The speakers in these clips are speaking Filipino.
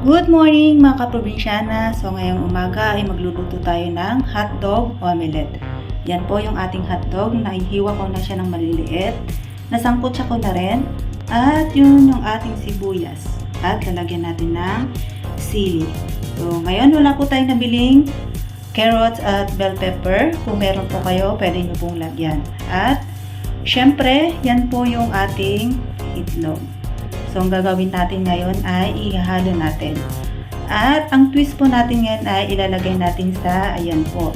Good morning mga kaprobinsyana. So ngayong umaga ay magluluto tayo ng hotdog omelette. Yan po yung ating hotdog. Naihiwa ko na siya ng maliliit. Nasangkutsa ko na rin. At yun yung ating sibuyas. At lalagyan natin ng sili. So ngayon wala po tayong nabiling carrots at bell pepper. Kung meron po kayo, pwede nyo pong lagyan. At syempre, yan po yung ating itlog. So, ang gagawin natin ngayon ay ihahalo natin. At ang twist po natin ngayon ay ilalagay natin sa, ayan po,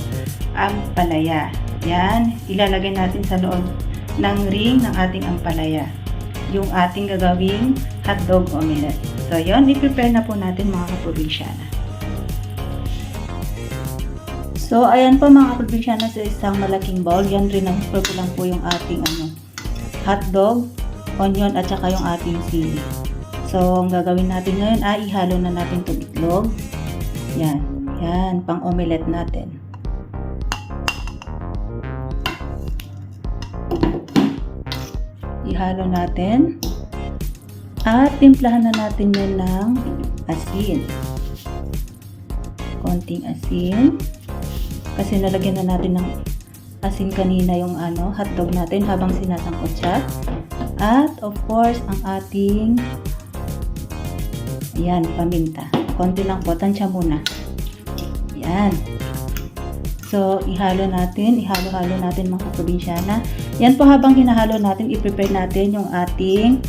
ampalaya. Yan, ilalagay natin sa loob ng ring ng ating ampalaya. Yung ating gagawing hotdog omelette. So, yun, i-prepare na po natin mga kaprobinsyana. So, ayan po mga kaprobinsyana sa isang malaking bowl. Yan rin ang ko lang po yung ating hotdog, onion at saka yung ating sili. So, ang gagawin natin ngayon ay ihalo na natin itong itlog. Yan. Yan, pang omelette natin. Ihalo natin. At timplahan na natin yun ng asin. Konting asin. Kasi nalagyan na natin ng asin kanina yung hotdog natin habang sinasangkot siya. At of course, ang ating paminta. Konti lang po, tansya muna. Yan. So, ihalo natin mga kaprobinsyana. Yan po habang hinahalo natin, i-prepare natin yung ating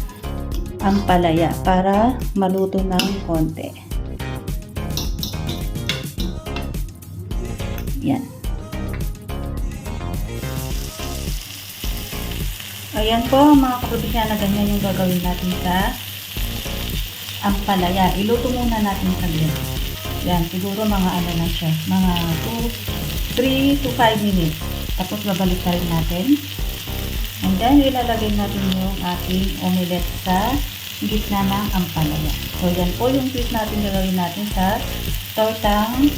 ampalaya para maluto ng konti. Yan. Ayan po mga kaprobinsyana, ganyan yung gagawin natin sa ampalaya. Iluto muna natin saglit. Yan, siguro mga lang siya, mga 3 to 5 minutes. Tapos babalik rin natin. And then ilalagay natin yung ating omelette sa gitna ng ampalaya. So yan po yung twist natin gagawin natin sa tortang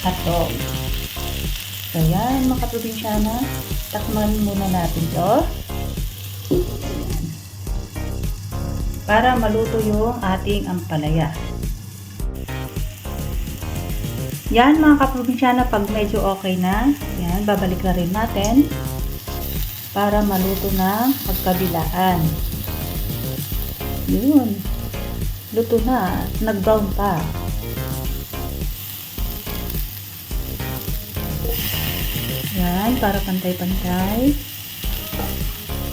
hotdog. So yan mga kaprobinsyana, takman muna natin to. Para maluto yung ating ampalaya. Yan mga kaprobinsyana, pag medyo okay na, yan, babalik na rin natin para maluto na magkabilaan. Yun. Luto na. Nag-brown pa. Yan, para pantay-pantay.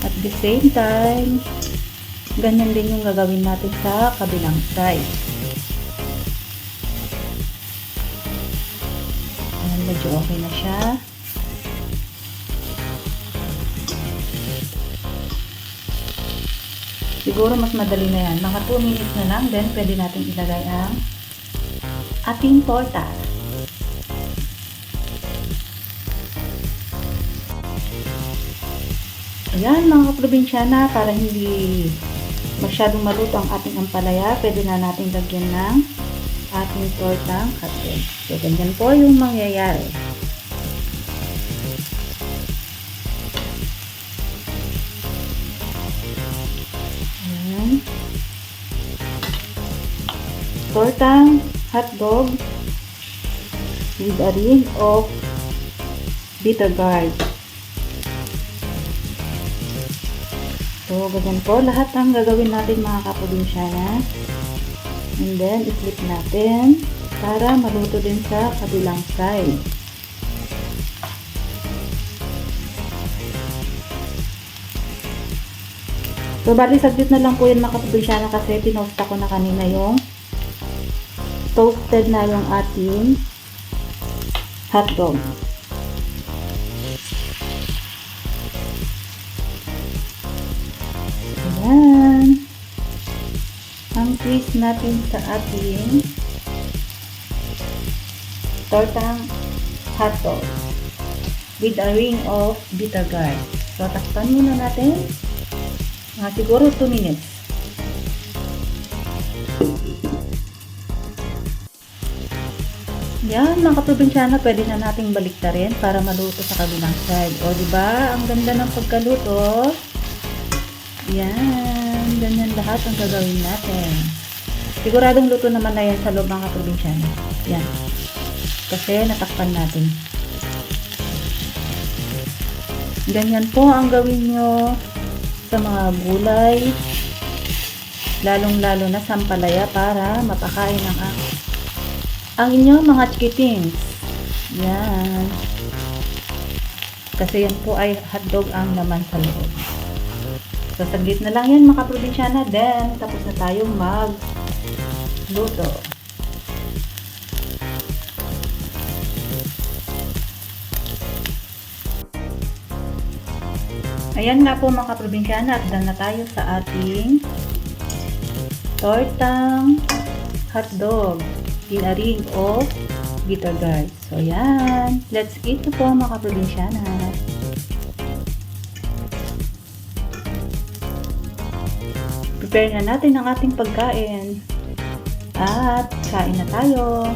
At the same time, ganyan din yung gagawin natin sa kabilang side. Ayan, medyo okay na siya. Siguro mas madali na yan. Mga 2 minutes na lang, then pwede natin ilagay ang ating torta. Ayan mga kaprobinsyana, para hindi masyadong maluto ang ating ampalaya, pwede na natin lagyan ng ating tortang hotdog. So, ganyan po yung mangyayari. Ayan. Tortang hotdog with a ring of bitter gourd. So, ganyan po. Lahat ang gagawin natin mga kaprobinsyana. And then, i-flip natin para maluto din sa kabilang side. So, bali saglit na lang po yan mga kaprobinsyana kasi pinosta ko na kanina yung toasted na yung ating hotdog. Ayan. Ang twist natin sa ating tortang hotdog with a ring of bitter gourd. So, takpan muna natin. Siguro 2 minutes. Yan, mga kaprobinsyana, pwede na nating baliktarin para maluto sa kabilang side. O, diba? Ang ganda ng pagkaluto. Yan, ganyan lahat ang gagawin natin. Siguradong luto naman na yan sa loob mga probinsyana. Yan. Kasi natakpan natin. Ganyan po ang gawin nyo sa mga gulay, lalong-lalo na sampalaya para mapakain ang inyong mga chikitings. Yan. Kasi yan po ay hotdog ang laman sa loob. So, saglit na lang yan mga probinsyana. Then, tapos na tayong magluto. Ayan nga po mga probinsyana, at done na tayo sa ating tortang hotdog, tinaring o bitter gourd. So yan, let's eat po mga probinsyana. Prepare na natin ang ating pagkain at kain na tayo.